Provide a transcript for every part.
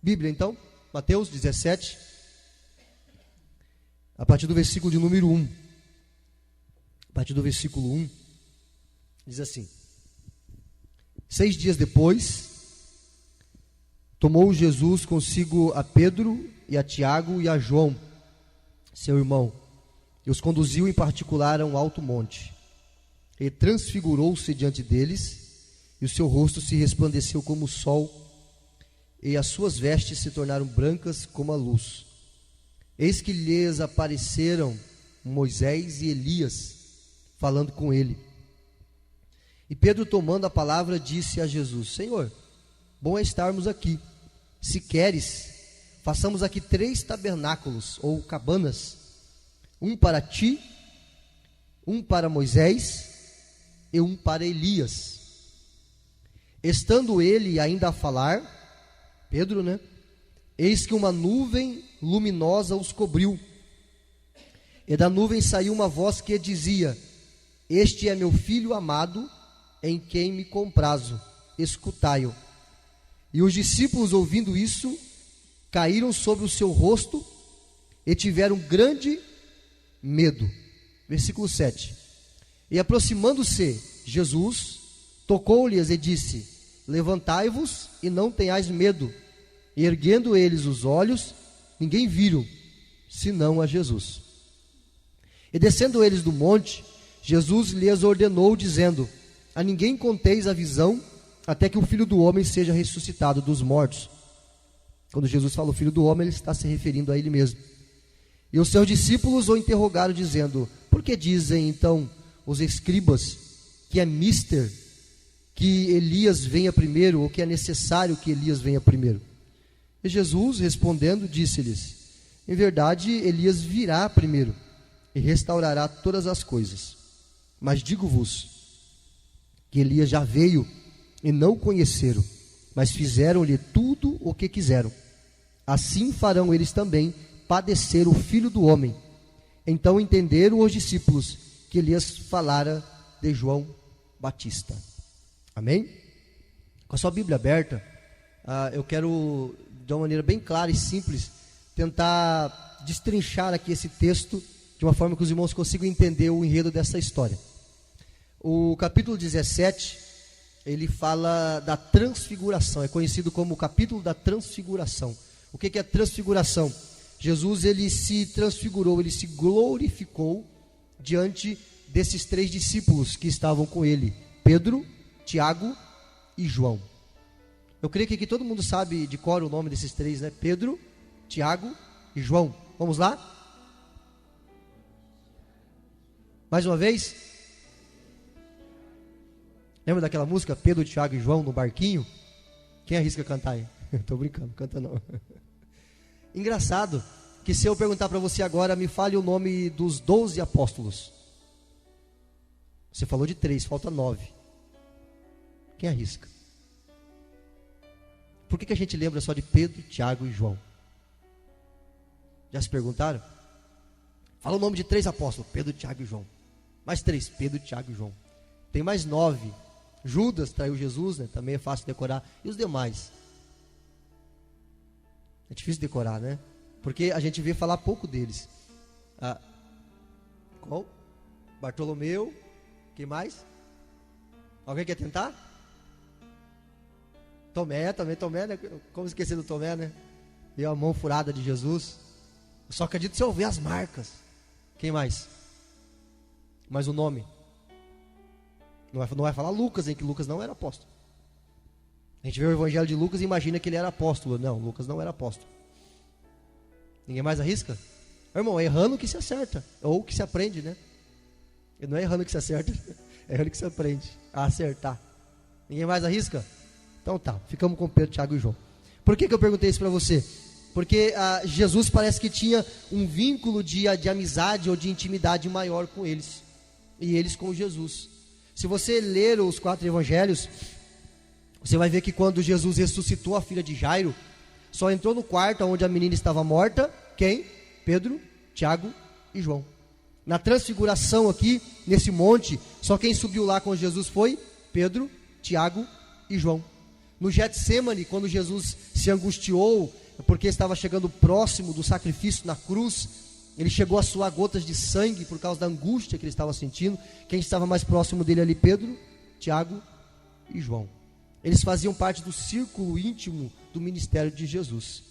Bíblia então, Mateus 17, a partir do versículo de número 1. A partir do versículo 1, diz assim: 6 dias depois, tomou Jesus consigo a Pedro e a Tiago e a João, seu irmão, e os conduziu em particular a um alto monte. E transfigurou-se diante deles, e o seu rosto se resplandeceu como o sol, e as suas vestes se tornaram brancas como a luz. Eis que lhes apareceram Moisés e Elias, falando com ele. E Pedro, tomando a palavra, disse a Jesus: Senhor, bom é estarmos aqui. Se queres, façamos aqui 3 tabernáculos, ou cabanas, um para ti, um para Moisés e um para Elias. Estando ele ainda a falar, Pedro, eis que uma nuvem luminosa os cobriu, e da nuvem saiu uma voz que dizia: Este é meu filho amado, em quem me comprazo, escutai-o. E os discípulos, ouvindo isso, caíram sobre o seu rosto e tiveram grande medo. Versículo 7. E aproximando-se Jesus, tocou-lhes e disse: Levantai-vos e não tenhais medo. E erguendo eles os olhos, ninguém viram, senão a Jesus. E descendo eles do monte, Jesus lhes ordenou, dizendo: A ninguém conteis a visão, até que o Filho do Homem seja ressuscitado dos mortos. Quando Jesus fala o Filho do Homem, ele está se referindo a ele mesmo. E os seus discípulos o interrogaram, dizendo: Por que dizem então os escribas que é mister que Elias venha primeiro, ou que é necessário que Elias venha primeiro? E Jesus, respondendo, disse-lhes: Em verdade, Elias virá primeiro e restaurará todas as coisas. Mas digo-vos que Elias já veio e não o conheceram, mas fizeram-lhe tudo o que quiseram. Assim farão eles também padecer o Filho do Homem. Então entenderam os discípulos que Elias falara de João Batista. Amém? Com a sua Bíblia aberta, eu quero, de uma maneira bem clara e simples, tentar destrinchar aqui esse texto de uma forma que os irmãos consigam entender o enredo dessa história. O capítulo 17, ele fala da transfiguração, é conhecido como o capítulo da transfiguração. O que é transfiguração? Jesus, ele se transfigurou, ele se glorificou diante desses 3 discípulos que estavam com ele: Pedro, Tiago e João. Eu creio que aqui todo mundo sabe de cor o nome desses 3, Pedro, Tiago e João. Vamos lá? Mais uma vez. Lembra daquela música, Pedro, Tiago e João no barquinho? Quem arrisca cantar aí? Estou brincando, canta não. Engraçado que se eu perguntar para você agora, me fale o nome dos 12 apóstolos. Você falou de 3, falta 9. Quem arrisca? Por que a gente lembra só de Pedro, Tiago e João? Já se perguntaram? Fala o nome de 3 apóstolos: Pedro, Tiago e João. Mais 3, Pedro, Tiago e João. Tem mais 9. Judas traiu Jesus, também é fácil decorar. E os demais? É difícil decorar, porque a gente vê falar pouco deles. Qual? Bartolomeu. Quem mais? Alguém quer tentar? Tomé, Como esquecer do Tomé, E a mão furada de Jesus. Eu só acredito se eu ver as marcas. Quem mais? Mais o nome? Não vai falar Lucas, que Lucas não era apóstolo. A gente vê o evangelho de Lucas e imagina que ele era apóstolo. Não, Lucas não era apóstolo. Ninguém mais arrisca? Irmão, é errando que se acerta, ou que se aprende, E não é errando que se acerta, é errando que se aprende a acertar. Ninguém mais arrisca? Então tá, ficamos com Pedro, Tiago e João. Por que eu perguntei isso para você? Porque Jesus parece que tinha um vínculo de amizade ou de intimidade maior com eles, e eles com Jesus. Se você ler os 4 evangelhos, você vai ver que quando Jesus ressuscitou a filha de Jairo, só entrou no quarto onde a menina estava morta, quem? Pedro, Tiago e João. Na transfiguração aqui, nesse monte, só quem subiu lá com Jesus foi Pedro, Tiago e João. No Getsêmani, quando Jesus se angustiou, porque estava chegando próximo do sacrifício na cruz, ele chegou a suar gotas de sangue por causa da angústia que ele estava sentindo. Quem estava mais próximo dele ali? Pedro, Tiago e João. Eles faziam parte do círculo íntimo do ministério de Jesus.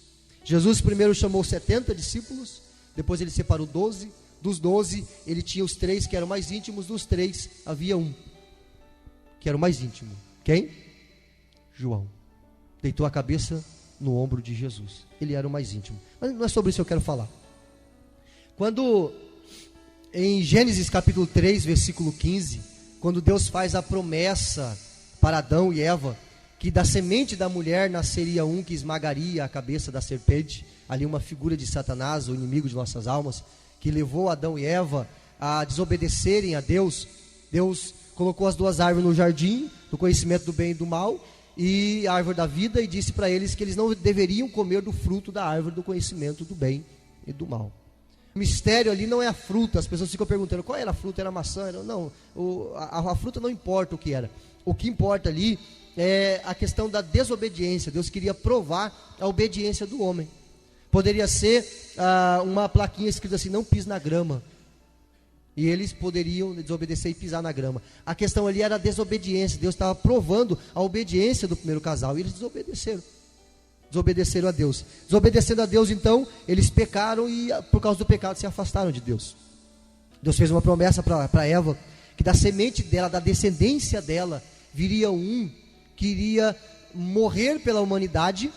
Jesus primeiro chamou 70 discípulos, depois ele separou 12. Dos 12, ele tinha os 3 que eram mais íntimos. Dos 3, havia um que era o mais íntimo. Quem? João. Deitou a cabeça no ombro de Jesus. Ele era o mais íntimo. Mas não é sobre isso que eu quero falar. Quando, em Gênesis capítulo 3, versículo 15, quando Deus faz a promessa para Adão e Eva, que da semente da mulher nasceria um que esmagaria a cabeça da serpente, ali uma figura de Satanás, o inimigo de nossas almas, que levou Adão e Eva a desobedecerem a Deus. Deus colocou as 2 árvores no jardim, do conhecimento do bem e do mal, e a árvore da vida, e disse para eles que eles não deveriam comer do fruto da árvore do conhecimento do bem e do mal. O mistério ali não é a fruta. As pessoas ficam perguntando qual era a fruta, era a maçã? Não, a fruta não importa o que era. O que importa ali é a questão da desobediência. Deus queria provar a obediência do homem. Poderia ser uma plaquinha escrita assim: não pise na grama. E eles poderiam desobedecer e pisar na grama. A questão ali era a desobediência. Deus estava provando a obediência do primeiro casal, e eles desobedeceram a Deus. Desobedecendo a Deus, então, eles pecaram, e por causa do pecado se afastaram de Deus. Deus fez uma promessa para Eva, que da semente dela, da descendência dela, viria um que iria morrer pela humanidade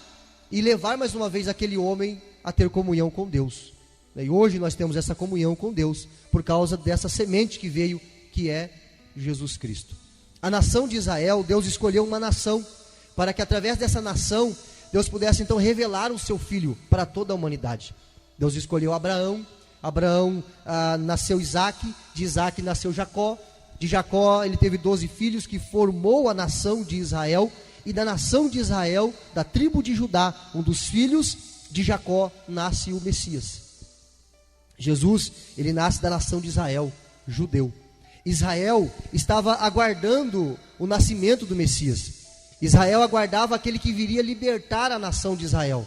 e levar mais uma vez aquele homem a ter comunhão com Deus. E hoje nós temos essa comunhão com Deus por causa dessa semente que veio, que é Jesus Cristo. A nação de Israel, Deus escolheu uma nação para que através dessa nação Deus pudesse então revelar o seu filho para toda a humanidade. Deus escolheu Abraão. Abraão nasceu Isaac, de Isaac nasceu Jacó. De Jacó ele teve 12 filhos, que formou a nação de Israel. E da nação de Israel, da tribo de Judá, um dos filhos de Jacó, nasce o Messias. Jesus, ele nasce da nação de Israel, judeu. Israel estava aguardando o nascimento do Messias. Israel aguardava aquele que viria libertar a nação de Israel.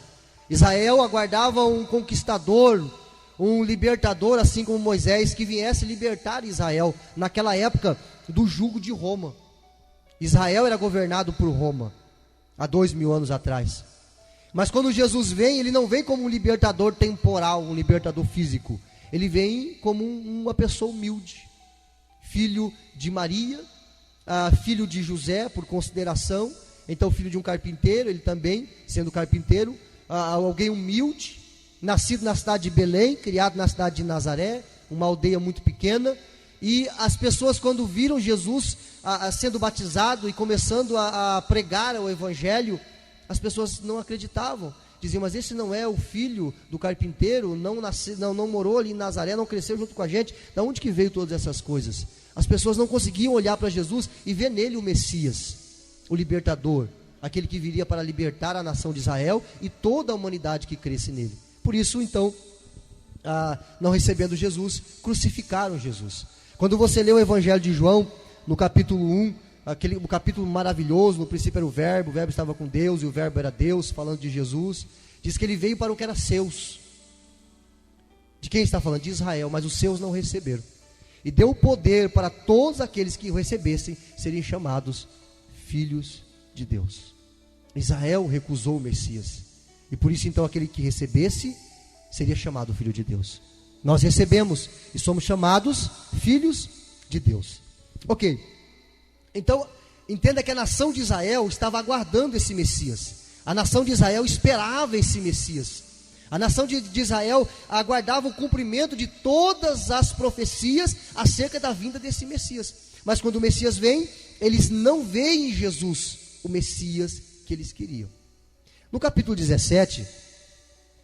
Israel aguardava um conquistador, um libertador, assim como Moisés, que viesse libertar Israel naquela época do jugo de Roma. Israel era governado por Roma há 2000 anos atrás. Mas quando Jesus vem, ele não vem como um libertador temporal, um libertador físico. Ele vem como uma pessoa humilde, filho de Maria, filho de José, por consideração. Então filho de um carpinteiro, ele também, sendo carpinteiro, alguém humilde, nascido na cidade de Belém, criado na cidade de Nazaré, uma aldeia muito pequena. E as pessoas, quando viram Jesus sendo batizado e começando a pregar o evangelho, as pessoas não acreditavam. Diziam: mas esse não é o filho do carpinteiro, não morou ali em Nazaré, não cresceu junto com a gente, de onde que veio todas essas coisas? As pessoas não conseguiam olhar para Jesus e ver nele o Messias, o libertador, aquele que viria para libertar a nação de Israel e toda a humanidade que cresce nele. Por isso, então, não recebendo Jesus, crucificaram Jesus. Quando você lê o Evangelho de João, no capítulo 1, um capítulo maravilhoso, no princípio era o verbo estava com Deus, e o verbo era Deus, falando de Jesus. Diz que ele veio para o que era seus. De quem está falando? De Israel, mas os seus não receberam. E deu poder para todos aqueles que o recebessem serem chamados filhos de Deus. Israel recusou o Messias, e por isso então aquele que recebesse seria chamado filho de Deus. Nós recebemos e somos chamados filhos de Deus. Ok, então entenda que a nação de Israel estava aguardando esse Messias. A nação de Israel esperava esse Messias. A nação de Israel aguardava o cumprimento de todas as profecias acerca da vinda desse Messias. Mas quando o Messias vem, eles não veem em Jesus o Messias que eles queriam. No capítulo 17,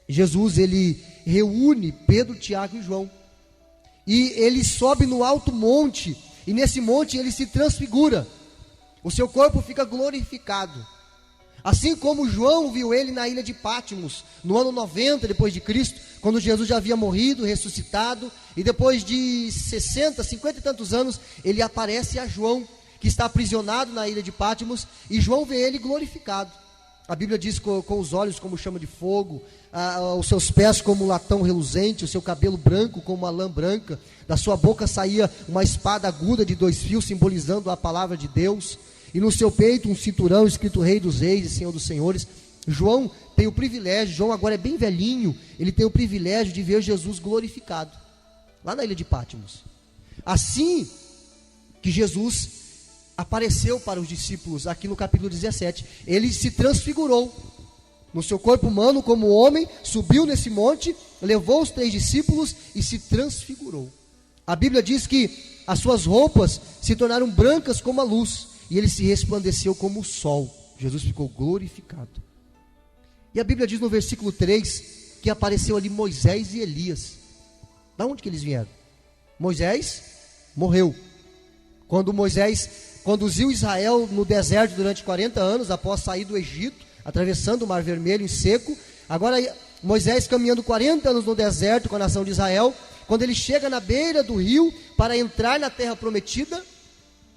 Jesus ele reúne Pedro, Tiago e João. E ele sobe no alto monte, e nesse monte ele se transfigura. O seu corpo fica glorificado. Assim como João viu ele na ilha de Pátimos, no ano 90 depois de Cristo, quando Jesus já havia morrido, ressuscitado, e depois de 60, 50 e tantos anos, ele aparece a João, que está aprisionado na ilha de Pátimos, e João vê ele glorificado. A Bíblia diz com os olhos como chama de fogo, os seus pés como um latão reluzente, o seu cabelo branco como uma lã branca, da sua boca saía uma espada aguda de 2 fios, simbolizando a palavra de Deus, e no seu peito um cinturão escrito Rei dos Reis e Senhor dos Senhores. João tem o privilégio, João agora é bem velhinho, ele tem o privilégio de ver Jesus glorificado, lá na ilha de Patmos. Assim que Jesus apareceu para os discípulos, aqui no capítulo 17, ele se transfigurou, no seu corpo humano como homem, subiu nesse monte, levou os 3 discípulos e se transfigurou. A Bíblia diz que as suas roupas se tornaram brancas como a luz, e ele se resplandeceu como o sol. Jesus ficou glorificado. E a Bíblia diz no versículo 3, que apareceu ali Moisés e Elias. Da onde que eles vieram? Moisés morreu. Quando Moisés conduziu Israel no deserto durante 40 anos, após sair do Egito, atravessando o Mar Vermelho em seco. Agora Moisés caminhando 40 anos no deserto com a nação de Israel, quando ele chega na beira do rio para entrar na terra prometida,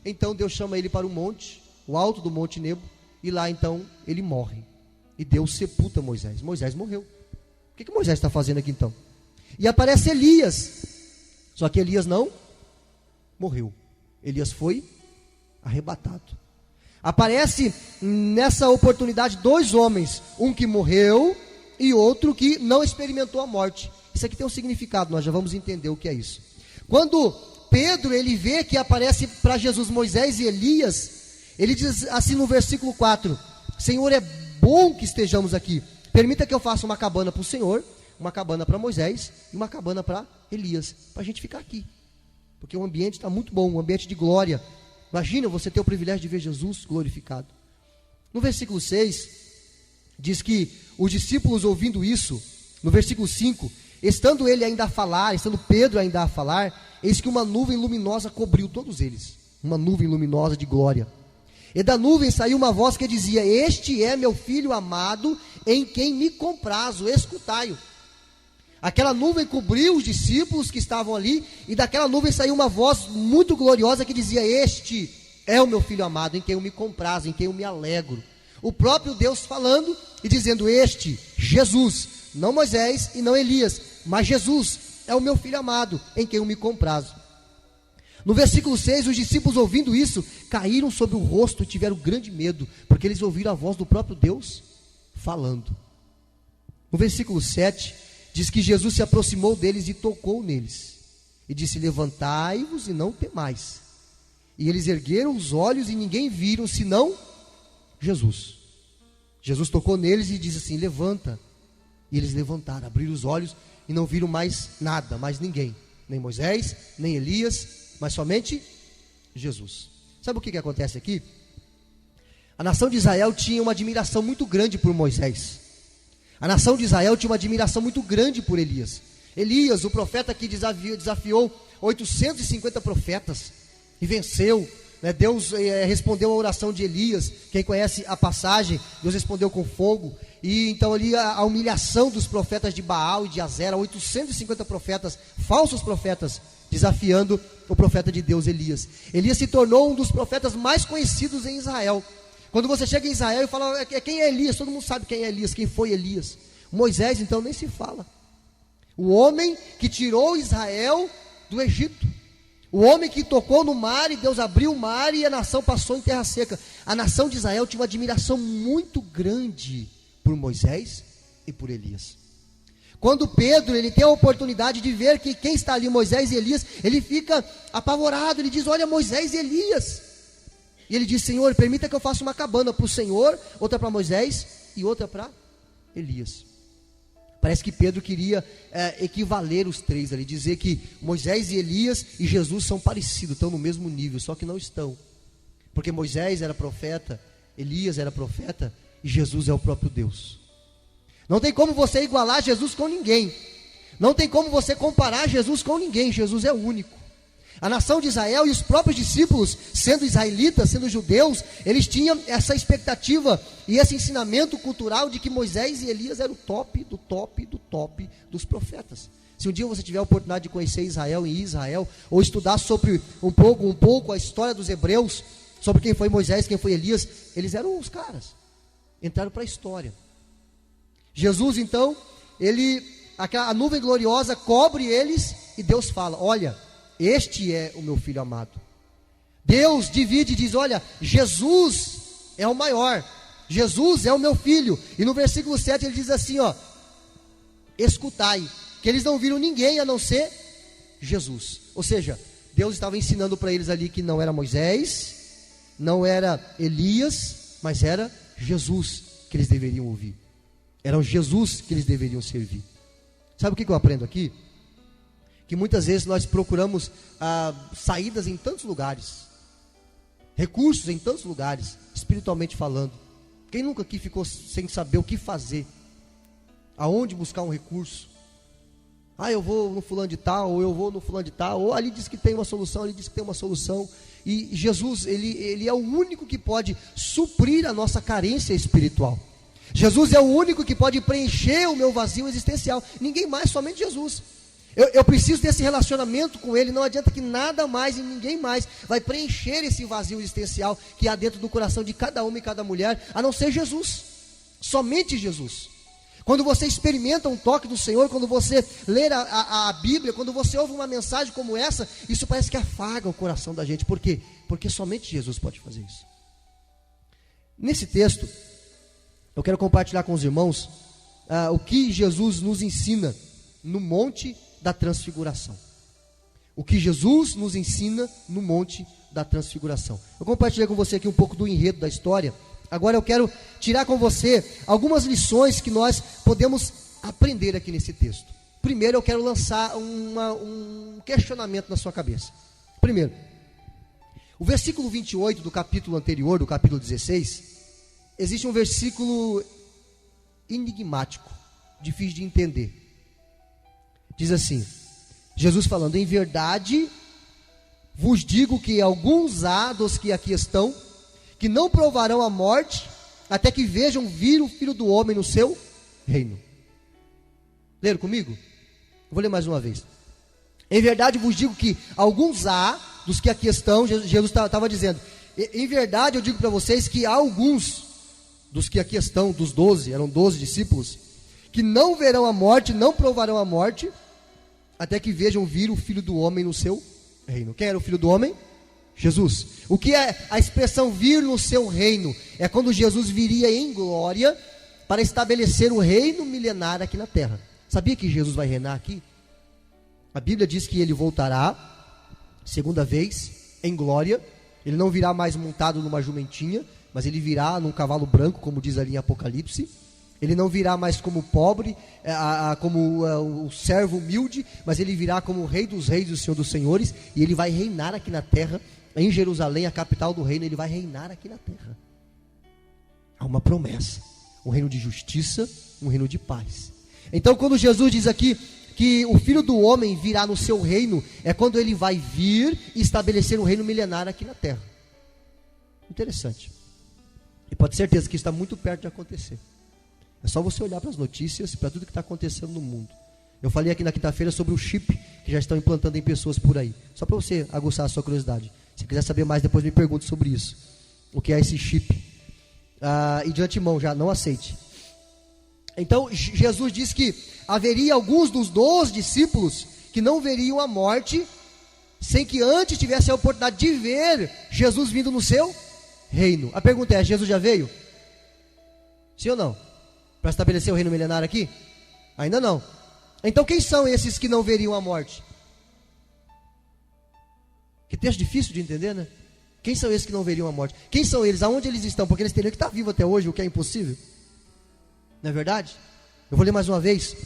então Deus chama ele para o monte, o alto do Monte Nebo, e lá então ele morre. E Deus sepulta Moisés. Moisés morreu. O que Moisés está fazendo aqui então? E aparece Elias. Só que Elias não morreu. Elias foi arrebatado. Aparece nessa oportunidade 2 homens, um que morreu e outro que não experimentou a morte. Isso aqui tem um significado, nós já vamos entender o que é isso. Quando Pedro ele vê que aparece para Jesus Moisés e Elias, ele diz assim no versículo 4: Senhor, é bom que estejamos aqui, permita que eu faça uma cabana para o Senhor, uma cabana para Moisés e uma cabana para Elias, para a gente ficar aqui, porque o ambiente está muito bom, um ambiente de glória. Imagina você ter o privilégio de ver Jesus glorificado. No versículo 6, diz que os discípulos ouvindo isso, no versículo 5, estando ele ainda a falar, estando Pedro ainda a falar, eis que uma nuvem luminosa cobriu todos eles, uma nuvem luminosa de glória. E da nuvem saiu uma voz que dizia: Este é meu filho amado, em quem me comprazo, escutai-o. Aquela nuvem cobriu os discípulos que estavam ali, e daquela nuvem saiu uma voz muito gloriosa que dizia: Este é o meu filho amado, em quem eu me comprazo, em quem eu me alegro. O próprio Deus falando e dizendo: Este, Jesus, não Moisés e não Elias, mas Jesus é o meu filho amado, em quem eu me comprazo. No versículo 6, os discípulos ouvindo isso, caíram sobre o rosto e tiveram grande medo, porque eles ouviram a voz do próprio Deus falando. No versículo 7, diz que Jesus se aproximou deles e tocou neles, e disse: Levantai-vos e não temais. E eles ergueram os olhos e ninguém viram, senão Jesus. Jesus tocou neles e disse assim: Levanta. E eles levantaram, abriram os olhos e não viram mais nada, mais ninguém, nem Moisés, nem Elias, mas somente Jesus. Sabe o que acontece aqui? A nação de Israel tinha uma admiração muito grande por Moisés. A nação de Israel tinha uma admiração muito grande por Elias. Elias, o profeta que desafiou 850 profetas e venceu, né? Deus respondeu a oração de Elias. Quem conhece a passagem, Deus respondeu com fogo. E então ali a humilhação dos profetas de Baal e de Azera, 850 profetas, falsos profetas, desafiando o profeta de Deus, Elias. Elias se tornou um dos profetas mais conhecidos em Israel. Quando você chega em Israel e fala: quem é Elias? Todo mundo sabe quem é Elias, quem foi Elias. Moisés, então, nem se fala. O homem que tirou Israel do Egito. O homem que tocou no mar e Deus abriu o mar e a nação passou em terra seca. A nação de Israel tinha uma admiração muito grande por Moisés e por Elias. Quando Pedro ele tem a oportunidade de ver que quem está ali, Moisés e Elias, ele fica apavorado, ele diz: olha, Moisés e Elias. E ele diz: Senhor, permita que eu faça uma cabana para o Senhor, outra para Moisés e outra para Elias. Parece que Pedro queria equivaler os 3 ali, dizer que Moisés e Elias e Jesus são parecidos, estão no mesmo nível, só que não estão. Porque Moisés era profeta, Elias era profeta e Jesus é o próprio Deus. Não tem como você igualar Jesus com ninguém. Não tem como você comparar Jesus com ninguém. Jesus é único. A nação de Israel e os próprios discípulos, sendo israelitas, sendo judeus, eles tinham essa expectativa e esse ensinamento cultural de que Moisés e Elias eram o top do top do top dos profetas. Se um dia você tiver a oportunidade de conhecer Israel e Israel, ou estudar sobre um pouco a história dos hebreus, sobre quem foi Moisés, quem foi Elias, eles eram os caras. entraram para a história. Jesus, então, a nuvem gloriosa cobre eles e Deus fala: olha, este é o meu filho amado. Deus divide e diz: olha, Jesus é o maior, Jesus é o meu filho. E no versículo 7 ele diz assim, ó: escutai, que eles não viram ninguém a não ser Jesus. Ou seja, Deus estava ensinando para eles ali que não era Moisés, não era Elias, mas era Jesus que eles deveriam ouvir. Era Jesus que eles deveriam servir. Sabe o que eu aprendo aqui? Que muitas vezes nós procuramos saídas em tantos lugares, recursos em tantos lugares, espiritualmente falando. Quem nunca aqui ficou sem saber o que fazer? Aonde buscar um recurso? Eu vou no fulano de tal, ou eu vou no fulano de tal, ou ali diz que tem uma solução, ali diz que tem uma solução. E Jesus, ele é o único que pode suprir a nossa carência espiritual. Jesus é o único que pode preencher o meu vazio existencial. Ninguém mais, somente Jesus. Eu preciso desse relacionamento com Ele. Não adianta que nada mais e ninguém mais vai preencher esse vazio existencial que há dentro do coração de cada homem e cada mulher, a não ser Jesus. Somente Jesus. Quando você experimenta um toque do Senhor, quando você lê a Bíblia, quando você ouve uma mensagem como essa, isso parece que afaga o coração da gente. Por quê? Porque somente Jesus pode fazer isso. Nesse texto, eu quero compartilhar com os irmãos o que Jesus nos ensina no Monte da Transfiguração. O que Jesus nos ensina no Monte da Transfiguração. Eu compartilhei com você aqui um pouco do enredo da história. Agora eu quero tirar com você algumas lições que nós podemos aprender aqui nesse texto. Primeiro eu quero lançar um questionamento na sua cabeça. Primeiro, o versículo 28 do capítulo anterior, do capítulo 16, existe um versículo enigmático, difícil de entender. Diz assim, Jesus falando: em verdade vos digo que alguns há dos que aqui estão, que não provarão a morte, até que vejam vir o Filho do Homem no seu reino. Leram comigo? Eu vou ler mais uma vez. Em verdade vos digo que alguns há dos que aqui estão, Jesus estava dizendo, em verdade eu digo para vocês que há alguns dos que aqui estão, dos 12, eram 12 discípulos, que não verão a morte, não provarão a morte, até que vejam vir o Filho do Homem no seu reino. Quem era o Filho do Homem? Jesus. O que é a expressão vir no seu reino? É quando Jesus viria em glória para estabelecer o reino milenar aqui na terra. Sabia que Jesus vai reinar aqui? A Bíblia diz que ele voltará segunda vez em glória. Ele não virá mais montado numa jumentinha, mas ele virá num cavalo branco, como diz ali em Apocalipse. Ele não virá mais como pobre, como o servo humilde, mas ele virá como o Rei dos Reis e o Senhor dos Senhores, e ele vai reinar aqui na terra, em Jerusalém, a capital do reino. Ele vai reinar aqui na terra. Há uma promessa, um reino de justiça, um reino de paz. Então quando Jesus diz aqui que o Filho do Homem virá no seu reino, é quando ele vai vir e estabelecer um reino milenar aqui na terra. Interessante. E pode ter certeza que isso está muito perto de acontecer. É só você olhar para as notícias, para tudo que está acontecendo no mundo. Eu falei aqui na quinta-feira sobre o chip que já estão implantando em pessoas por aí. Só para você aguçar a sua curiosidade. Se quiser saber mais, depois me pergunte sobre isso. O que é esse chip? E de antemão já, não aceite. Então, Jesus disse que haveria alguns dos 12 discípulos que não veriam a morte, sem que antes tivesse a oportunidade de ver Jesus vindo no seu reino. A pergunta é, Jesus já veio? Sim ou não? Para estabelecer o reino milenar aqui? Ainda não. Então quem são esses que não veriam a morte? Que texto difícil de entender, né? Quem são esses que não veriam a morte? Quem são eles? Aonde eles estão? Porque eles teriam que estar vivos até hoje, o que é impossível. Não é verdade? Eu vou ler mais uma vez.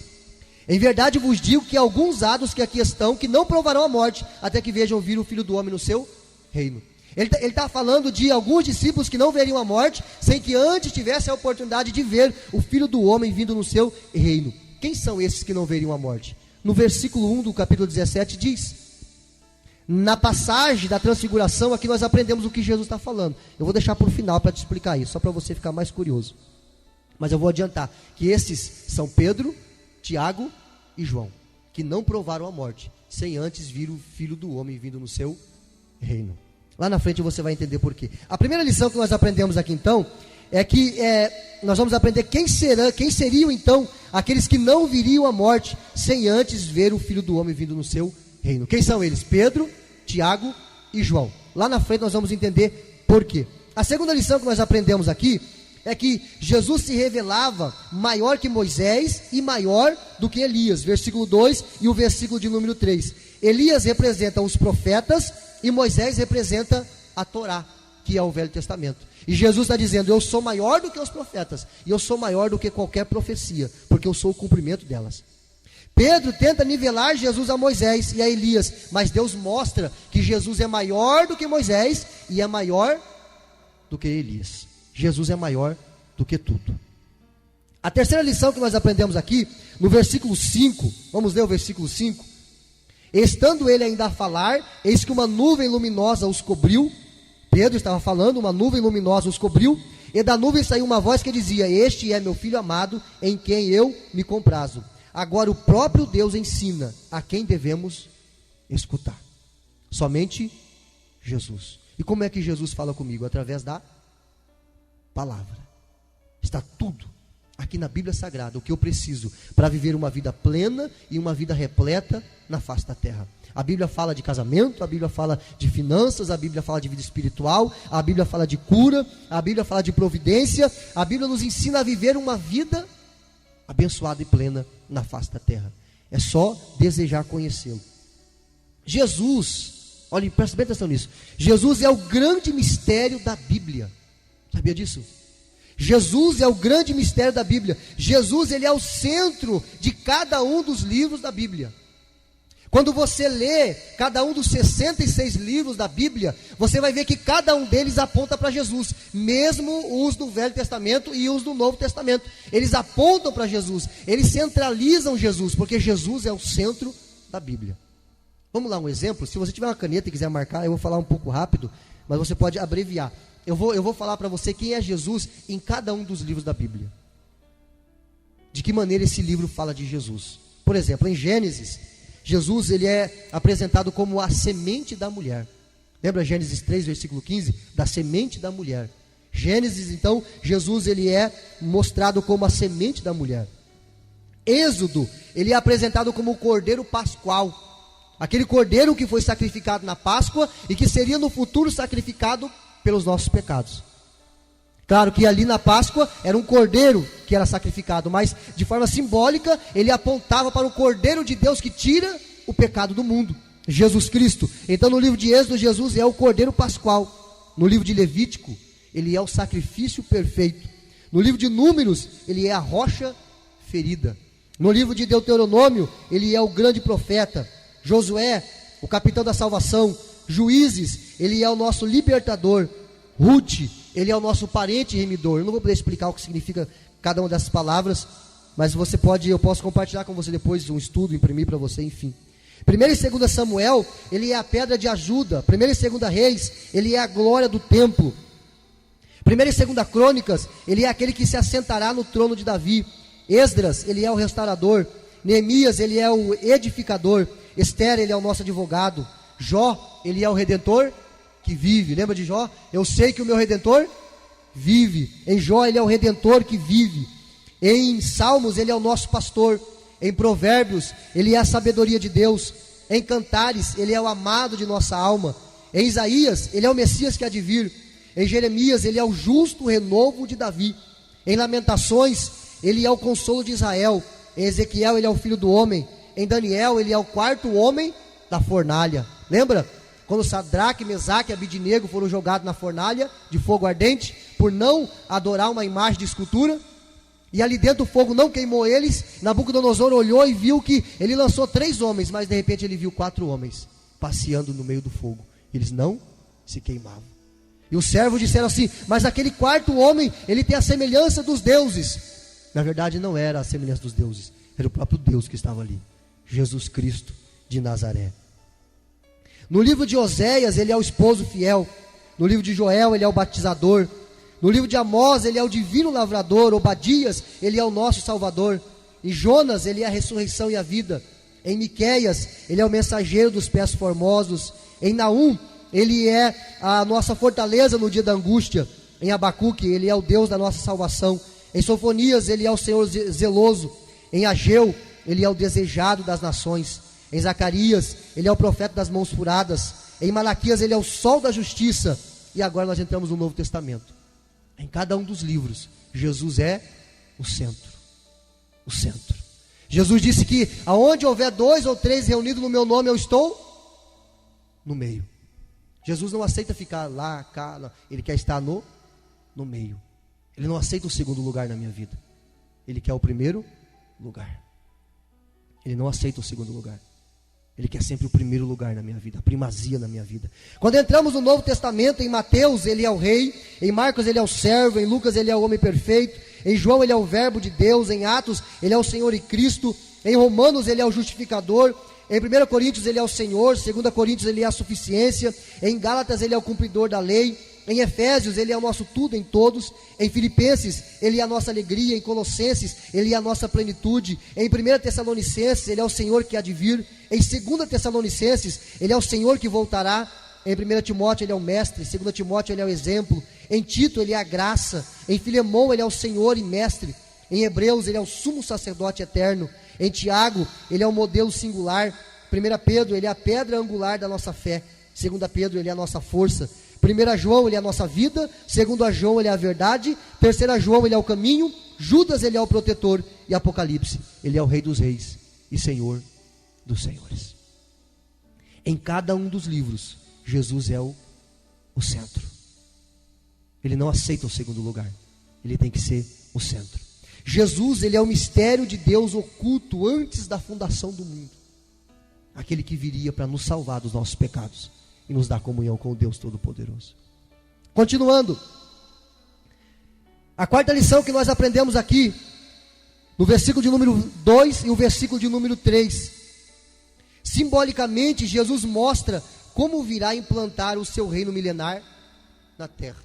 Em verdade vos digo que alguns há dos que aqui estão, que não provarão a morte, até que vejam vir o Filho do Homem no seu reino. Ele está falando de alguns discípulos que não veriam a morte, sem que antes tivesse a oportunidade de ver o Filho do Homem vindo no seu reino. Quem são esses que não veriam a morte? No versículo 1 do capítulo 17 diz, na passagem da transfiguração, aqui nós aprendemos o que Jesus está falando. Eu vou deixar para o final para te explicar isso, só para você ficar mais curioso. Mas eu vou adiantar que esses são Pedro, Tiago e João, que não provaram a morte, sem antes vir o Filho do Homem vindo no seu reino. Lá na frente você vai entender por quê. A primeira lição que nós aprendemos aqui então, é que nós vamos aprender quem seriam então aqueles que não viriam à morte sem antes ver o Filho do Homem vindo no seu reino. Quem são eles? Pedro, Tiago e João. Lá na frente nós vamos entender por quê. A segunda lição que nós aprendemos aqui é que Jesus se revelava maior que Moisés e maior do que Elias, versículo 2 e o versículo de número 3. Elias representa os profetas e Moisés representa a Torá, que é o Velho Testamento. E Jesus está dizendo, eu sou maior do que os profetas, e eu sou maior do que qualquer profecia, porque eu sou o cumprimento delas. Pedro tenta nivelar Jesus a Moisés e a Elias, mas Deus mostra que Jesus é maior do que Moisés e é maior do que Elias. Jesus é maior do que tudo. A terceira lição que nós aprendemos aqui, no versículo 5, vamos ler o versículo 5. Estando ele ainda a falar, eis que uma nuvem luminosa os cobriu. Pedro estava falando, uma nuvem luminosa os cobriu, e da nuvem saiu uma voz que dizia, este é meu filho amado, em quem eu me comprazo. Agora o próprio Deus ensina a quem devemos escutar. Somente Jesus. E como é que Jesus fala comigo? Através da palavra. Está tudo aqui na Bíblia Sagrada, o que eu preciso para viver uma vida plena e uma vida repleta na face da terra. A Bíblia fala de casamento, a Bíblia fala de finanças, a Bíblia fala de vida espiritual, a Bíblia fala de cura, a Bíblia fala de providência, a Bíblia nos ensina a viver uma vida abençoada e plena na face da terra. É só desejar conhecê-lo. Jesus, olha, presta bem atenção nisso. Jesus é o grande mistério da Bíblia. Sabia disso? Jesus é o grande mistério da Bíblia. Jesus, ele é o centro de cada um dos livros da Bíblia. Quando você lê cada um dos 66 livros da Bíblia, você vai ver que cada um deles aponta para Jesus, mesmo os do Velho Testamento e os do Novo Testamento. Eles apontam para Jesus, eles centralizam Jesus, porque Jesus é o centro da Bíblia. Vamos lá um exemplo. Se você tiver uma caneta e quiser marcar, eu vou falar um pouco rápido, mas você pode abreviar. Eu vou falar para você quem é Jesus em cada um dos livros da Bíblia. De que maneira esse livro fala de Jesus. Por exemplo, em Gênesis, Jesus, ele é apresentado como a semente da mulher. Lembra Gênesis 3, versículo 15? Da semente da mulher. Gênesis, então, Jesus, ele é mostrado como a semente da mulher. Êxodo, ele é apresentado como o cordeiro pascual. Aquele cordeiro que foi sacrificado na Páscoa e que seria no futuro sacrificado pelos nossos pecados. Claro que ali na Páscoa era um cordeiro que era sacrificado, mas de forma simbólica ele apontava para o Cordeiro de Deus que tira o pecado do mundo, Jesus Cristo. Então no livro de Êxodo, Jesus é o cordeiro pascual. No livro de Levítico, ele é o sacrifício perfeito. No livro de Números, ele é a rocha ferida. No livro de Deuteronômio, ele é o grande profeta. Josué, o capitão da salvação. Juízes, ele é o nosso libertador. Ruth, ele é o nosso parente remidor. Eu não vou poder explicar o que significa cada uma dessas palavras, mas eu posso compartilhar com você depois um estudo, imprimir para você, enfim. 1 e 2 Samuel, ele é a pedra de ajuda. 1 e 2 Reis, ele é a glória do templo. 1 e 2 Crônicas, ele é aquele que se assentará no trono de Davi. Esdras, ele é o restaurador. Neemias, ele é o edificador. Esther, ele é o nosso advogado. Jó, ele é o redentor que vive. Lembra de Jó? Eu sei que o meu redentor vive. Em Jó, ele é o redentor que vive. Em Salmos, ele é o nosso pastor. Em Provérbios, ele é a sabedoria de Deus. Em Cantares, ele é o amado de nossa alma. Em Isaías, ele é o Messias que há de vir. Em Jeremias, ele é o justo renovo de Davi. Em Lamentações, ele é o consolo de Israel. Em Ezequiel, ele é o filho do homem. Em Daniel, ele é o quarto homem da fornalha. Lembra? Quando Sadraque, Mesaque e Abidnego foram jogados na fornalha de fogo ardente, por não adorar uma imagem de escultura, e ali dentro o fogo não queimou eles, Nabucodonosor olhou e viu que ele lançou 3 homens, mas de repente ele viu 4 homens, passeando no meio do fogo, eles não se queimavam. E os servos disseram assim, mas aquele 4º homem, ele tem a semelhança dos deuses. Na verdade não era a semelhança dos deuses, era o próprio Deus que estava ali, Jesus Cristo de Nazaré. No livro de Oséias, ele é o esposo fiel. No livro de Joel, ele é o batizador. No livro de Amós, ele é o divino lavrador. Obadias, ele é o nosso salvador. Em Jonas, ele é a ressurreição e a vida. Em Miqueias, ele é o mensageiro dos pés formosos. Em Naum, ele é a nossa fortaleza no dia da angústia. Em Abacuque, ele é o Deus da nossa salvação. Em Sofonias, ele é o Senhor zeloso. Em Ageu, ele é o desejado das nações. Em Zacarias, ele é o profeta das mãos furadas. Em Malaquias, ele é o sol da justiça. E agora nós entramos no Novo Testamento. Em cada um dos livros, Jesus é o centro. O centro. Jesus disse que aonde houver 2 ou 3 reunidos no meu nome, eu estou no meio. Jesus não aceita ficar lá, cá, não. Ele quer estar no meio. Ele não aceita o segundo lugar na minha vida. Ele quer o primeiro lugar. Ele não aceita o segundo lugar. Ele quer sempre o primeiro lugar na minha vida, a primazia na minha vida. Quando entramos no Novo Testamento, em Mateus ele é o rei, em Marcos ele é o servo, em Lucas ele é o homem perfeito, em João ele é o verbo de Deus, em Atos ele é o Senhor e Cristo, em Romanos ele é o justificador, em 1 Coríntios ele é o Senhor, 2 Coríntios ele é a suficiência, em Gálatas ele é o cumpridor da lei, em Efésios ele é o nosso tudo em todos, em Filipenses ele é a nossa alegria, em Colossenses ele é a nossa plenitude, em 1 Tessalonicenses ele é o Senhor que há de vir, em 2 Tessalonicenses ele é o Senhor que voltará, em 1 Timóteo ele é o mestre, em 2 Timóteo ele é o exemplo, em Tito ele é a graça, em Filemão ele é o Senhor e mestre, em Hebreus ele é o sumo sacerdote eterno, em Tiago ele é o modelo singular, 1 Pedro ele é a pedra angular da nossa fé, 2 Pedro ele é a nossa força, 1 João ele é a nossa vida, 2 João ele é a verdade, 3 João ele é o caminho, Judas ele é o protetor, e Apocalipse ele é o rei dos reis e Senhor dos senhores. Em cada um dos livros, Jesus é o centro. Ele não aceita o segundo lugar, ele tem que ser o centro. Jesus ele é o mistério de Deus oculto antes da fundação do mundo, aquele que viria para nos salvar dos nossos pecados e nos dar comunhão com o Deus Todo-Poderoso. Continuando, a quarta lição que nós aprendemos aqui, no versículo de número 2 e o versículo de número 3, simbolicamente Jesus mostra como virá implantar o seu reino milenar na terra.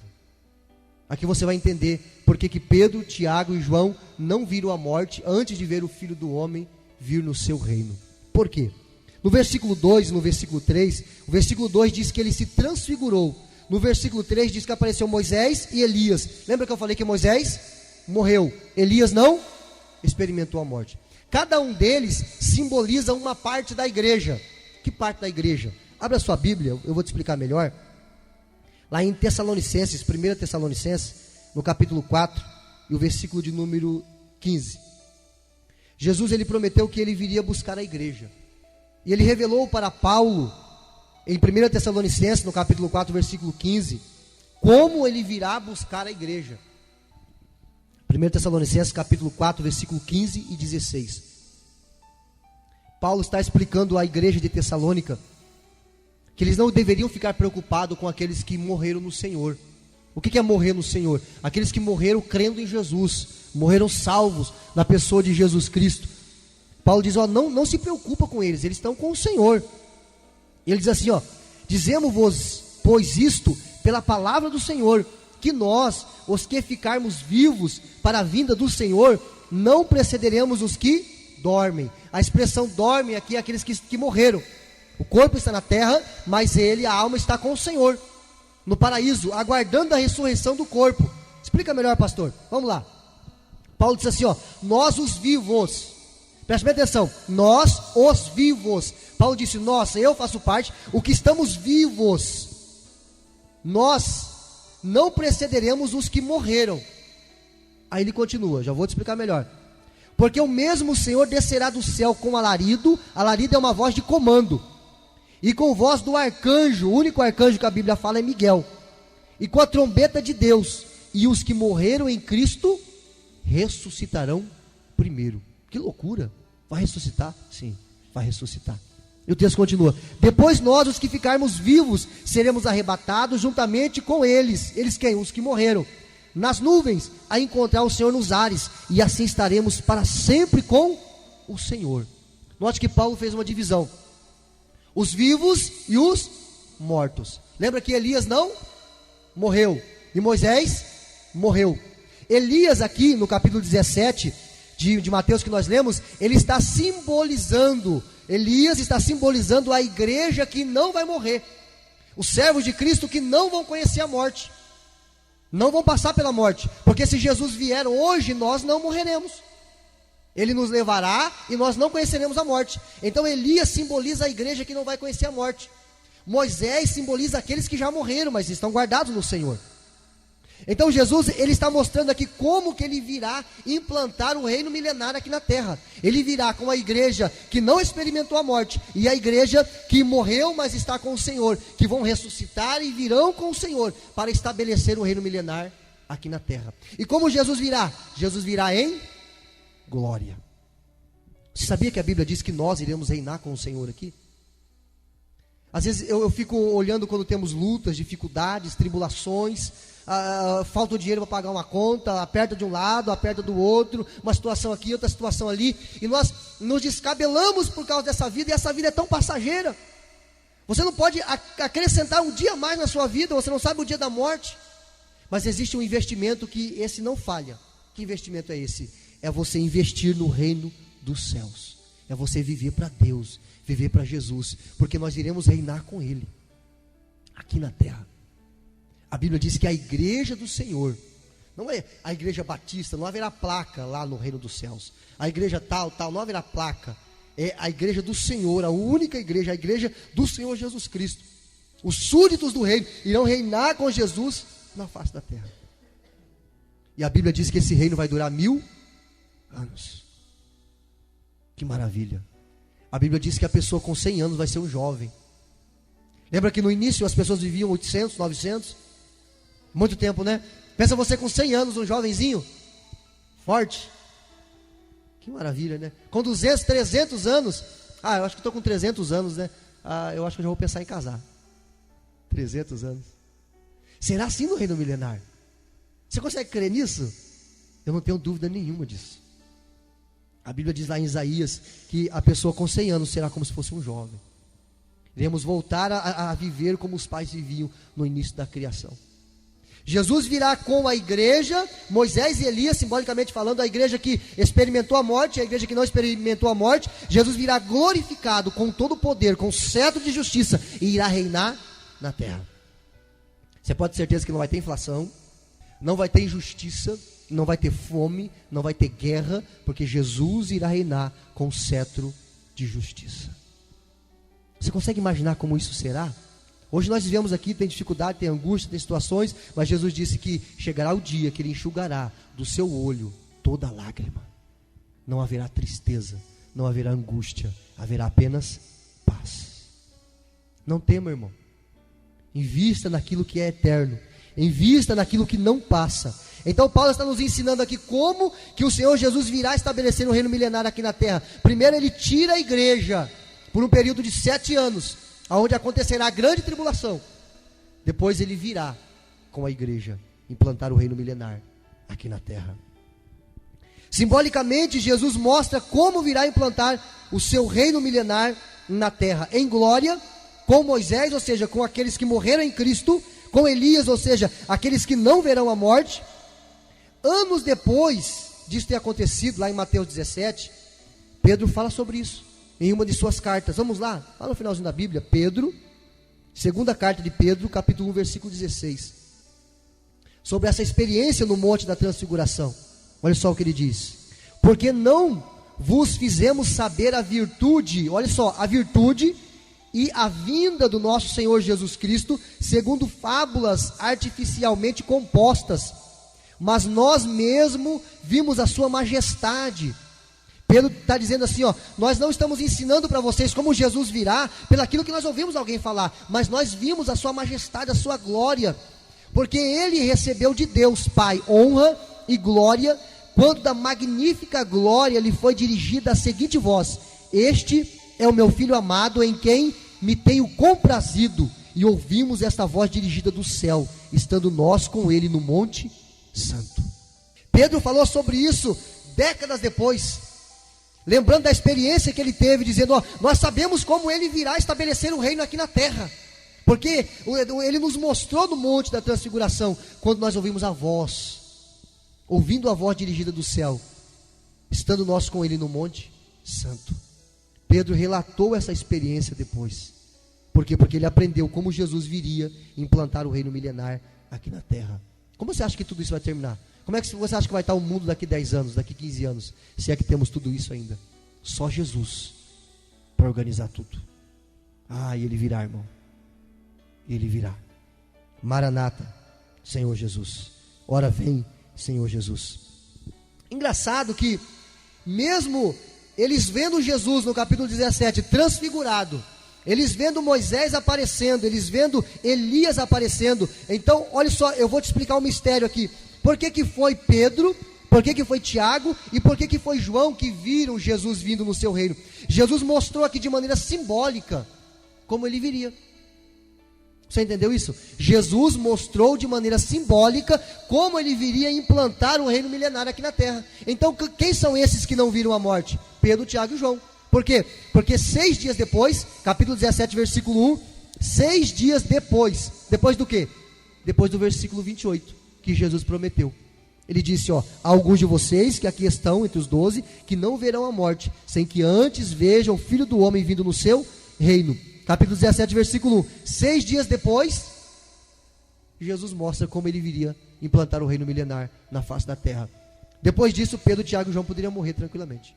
Aqui você vai entender porque que Pedro, Tiago e João não viram a morte antes de ver o Filho do Homem vir no seu reino. Por quê? No versículo 2 e no versículo 3, o versículo 2 diz que ele se transfigurou. No versículo 3 diz que apareceu Moisés e Elias. Lembra que eu falei que Moisés morreu? Elias não experimentou a morte. Cada um deles simboliza uma parte da igreja. Que parte da igreja? Abra sua Bíblia, eu vou te explicar melhor. Lá em Tessalonicenses, 1 Tessalonicenses, no capítulo 4, e o versículo de número 15. Jesus ele prometeu que ele viria buscar a igreja. E ele revelou para Paulo, em 1 Tessalonicenses, no capítulo 4, versículo 15, como ele virá buscar a igreja. 1 Tessalonicenses, capítulo 4, versículo 15 e 16. Paulo está explicando à igreja de Tessalônica que eles não deveriam ficar preocupados com aqueles que morreram no Senhor. O que é morrer no Senhor? Aqueles que morreram crendo em Jesus, morreram salvos na pessoa de Jesus Cristo. Paulo diz, não se preocupa com eles estão com o Senhor. E ele diz assim, dizemos-vos, pois isto, pela palavra do Senhor, que nós, os que ficarmos vivos para a vinda do Senhor, não precederemos os que dormem. A expressão dorme aqui é aqueles que morreram. O corpo está na terra, mas a alma está com o Senhor, no paraíso, aguardando a ressurreição do corpo. Explica melhor, pastor. Vamos lá. Paulo diz assim, nós os vivos. Preste bem atenção, nós os vivos. Paulo disse, nossa, eu faço parte, o que estamos vivos, nós não precederemos os que morreram. Aí ele continua, já vou te explicar melhor. Porque o mesmo Senhor descerá do céu com alarido é uma voz de comando, e com voz do arcanjo, o único arcanjo que a Bíblia fala é Miguel, e com a trombeta de Deus, e os que morreram em Cristo ressuscitarão primeiro. Que loucura, vai ressuscitar? Sim, vai ressuscitar. E o texto continua, depois nós, os que ficarmos vivos, seremos arrebatados juntamente com eles. Eles quem? Os que morreram, nas nuvens, a encontrar o Senhor nos ares, e assim estaremos para sempre com o Senhor. Note que Paulo fez uma divisão, os vivos e os mortos. Lembra que Elias não morreu, e Moisés morreu. Elias aqui no capítulo 17 de Mateus que nós lemos, ele está simbolizando, Elias está simbolizando a igreja que não vai morrer, os servos de Cristo que não vão conhecer a morte. Não vão passar pela morte, porque se Jesus vier hoje, nós não morreremos. Ele nos levará e nós não conheceremos a morte. Então Elias simboliza a igreja que não vai conhecer a morte. Moisés simboliza aqueles que já morreram, mas estão guardados no Senhor. Então Jesus, ele está mostrando aqui como que ele virá implantar o reino milenar aqui na terra. Ele virá com a igreja que não experimentou a morte e a igreja que morreu, mas está com o Senhor, que vão ressuscitar e virão com o Senhor para estabelecer o reino milenar aqui na terra. E como Jesus virá? Jesus virá em glória. Você sabia que a Bíblia diz que nós iremos reinar com o Senhor aqui? Às vezes eu fico olhando quando temos lutas, dificuldades, tribulações, falta o dinheiro para pagar uma conta, aperta de um lado, aperta do outro, uma situação aqui, outra situação ali, e nós nos descabelamos por causa dessa vida, e essa vida é tão passageira. Você não pode acrescentar um dia mais na sua vida, você não sabe o dia da morte, mas existe um investimento que esse não falha. Que investimento é esse? É você investir no reino dos céus, é você viver para Deus, viver para Jesus, porque nós iremos reinar com Ele, aqui na terra. A Bíblia diz que a igreja do Senhor, não é a igreja batista, não haverá placa lá no reino dos céus, a igreja tal, não haverá placa, é a igreja do Senhor, a única igreja, a igreja do Senhor Jesus Cristo. Os súditos do reino irão reinar com Jesus na face da terra. E a Bíblia diz que esse reino vai durar 1000 anos. Que maravilha. A Bíblia diz que a pessoa com 100 anos vai ser um jovem. Lembra que no início as pessoas viviam 800, 900? Muito tempo, né? Pensa você com 100 anos, um jovenzinho, forte. Que maravilha, né? Com 200, 300 anos. Eu acho que estou com 300 anos, né? Eu acho que eu já vou pensar em casar. 300 anos. Será assim no reino milenar? Você consegue crer nisso? Eu não tenho dúvida nenhuma disso. A Bíblia diz lá em Isaías que a pessoa com 100 anos será como se fosse um jovem. Iremos voltar a viver como os pais viviam no início da criação. Jesus virá com a igreja, Moisés e Elias, simbolicamente falando, a igreja que experimentou a morte, a igreja que não experimentou a morte. Jesus virá glorificado com todo o poder, com o cetro de justiça, e irá reinar na terra. Você pode ter certeza que não vai ter inflação, não vai ter injustiça, não vai ter fome, não vai ter guerra, porque Jesus irá reinar com o cetro de justiça. Você consegue imaginar como isso será? Hoje nós vivemos aqui, tem dificuldade, tem angústia, tem situações, mas Jesus disse que chegará o dia que Ele enxugará do seu olho toda lágrima. Não haverá tristeza, não haverá angústia, haverá apenas paz. Não tema, irmão. Invista naquilo que é eterno, invista naquilo que não passa. Então Paulo está nos ensinando aqui como que o Senhor Jesus virá estabelecer um reino milenar aqui na terra. Primeiro Ele tira a igreja por um período de 7 anos, onde acontecerá a grande tribulação. Depois Ele virá com a igreja implantar o reino milenar aqui na terra. Simbolicamente, Jesus mostra como virá implantar o seu reino milenar na terra, em glória, com Moisés, ou seja, com aqueles que morreram em Cristo, com Elias, ou seja, aqueles que não verão a morte. Anos depois disso ter acontecido, lá em Mateus 17, Pedro fala sobre isso em uma de suas cartas. Vamos lá no finalzinho da Bíblia, Pedro, segunda carta de Pedro, capítulo 1, versículo 16, sobre essa experiência no Monte da Transfiguração. Olha só o que ele diz: porque não vos fizemos saber a virtude, olha só, a virtude e a vinda do nosso Senhor Jesus Cristo, segundo fábulas artificialmente compostas, mas nós mesmo vimos a sua majestade. Pedro está dizendo assim, nós não estamos ensinando para vocês como Jesus virá, pelo aquilo que nós ouvimos alguém falar, mas nós vimos a sua majestade, a sua glória, porque Ele recebeu de Deus Pai honra e glória, quando da magnífica glória lhe foi dirigida a seguinte voz: este é o meu Filho amado, em quem me tenho comprazido. E ouvimos esta voz dirigida do céu, estando nós com Ele no Monte Santo. Pedro falou sobre isso décadas depois, lembrando da experiência que ele teve, dizendo, nós sabemos como Ele virá estabelecer um reino aqui na terra, porque Ele nos mostrou no Monte da Transfiguração, quando nós ouvimos a voz, ouvindo a voz dirigida do céu, estando nós com Ele no Monte Santo. Pedro relatou essa experiência depois. Por quê? Porque ele aprendeu como Jesus viria implantar o reino milenar aqui na terra. Como você acha que tudo isso vai terminar? Como é que você acha que vai estar o mundo daqui 10 anos, daqui 15 anos? Se é que temos tudo isso ainda. Só Jesus para organizar tudo. E Ele virá, irmão. Ele virá. Maranata, Senhor Jesus. Ora vem, Senhor Jesus. Engraçado que, mesmo eles vendo Jesus no capítulo 17 transfigurado, eles vendo Moisés aparecendo, eles vendo Elias aparecendo. Então, olha só, eu vou te explicar um mistério aqui. Por que foi Pedro, por que foi Tiago e por que foi João que viram Jesus vindo no seu reino? Jesus mostrou aqui de maneira simbólica como ele viria. Você entendeu isso? Jesus mostrou de maneira simbólica como ele viria implantar um reino milenário aqui na terra. Então, quem são esses que não viram a morte? Pedro, Tiago e João. Por quê? Porque 6 dias depois, capítulo 17, versículo 1, 6 dias depois do quê? Depois do versículo 28, que Jesus prometeu. Ele disse, há alguns de vocês que aqui estão, entre os 12, que não verão a morte, sem que antes vejam o Filho do Homem vindo no seu reino. Capítulo 17, versículo 1. 6 dias depois, Jesus mostra como ele viria implantar o reino milenar na face da terra. Depois disso, Pedro, Tiago e João poderiam morrer tranquilamente,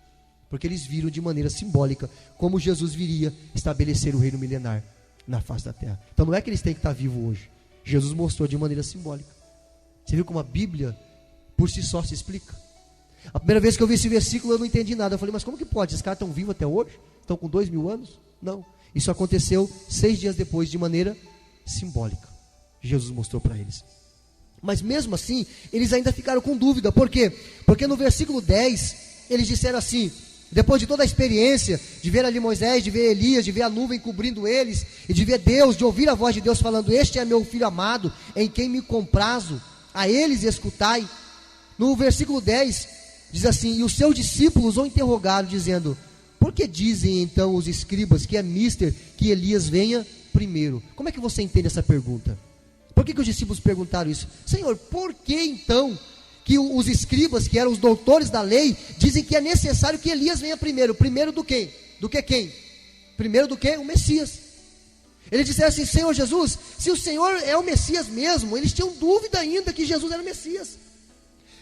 porque eles viram de maneira simbólica como Jesus viria estabelecer o reino milenar na face da terra. Então não é que eles têm que estar vivos hoje. Jesus mostrou de maneira simbólica. Você viu como a Bíblia por si só se explica? A primeira vez que eu vi esse versículo eu não entendi nada. Eu falei, mas como que pode? Esses caras estão vivos até hoje? Estão com 2000 anos? Não. Isso aconteceu 6 dias depois, de maneira simbólica. Jesus mostrou para eles. Mas mesmo assim, eles ainda ficaram com dúvida. Por quê? Porque no versículo 10, eles disseram assim, depois de toda a experiência, de ver ali Moisés, de ver Elias, de ver a nuvem cobrindo eles, e de ver Deus, de ouvir a voz de Deus falando, este é meu filho amado, em quem me comprazo, a eles escutai. No versículo 10, diz assim, e os seus discípulos o interrogaram, dizendo, por que dizem então os escribas que é mister que Elias venha primeiro? Como é que você entende essa pergunta? Por que os discípulos perguntaram isso? Senhor, por que então que os escribas, que eram os doutores da lei, dizem que é necessário que Elias venha primeiro? Primeiro do quem? Do que quem? Primeiro do que? O Messias. Eles disseram assim, Senhor Jesus, se o Senhor é o Messias mesmo, eles tinham dúvida ainda que Jesus era o Messias.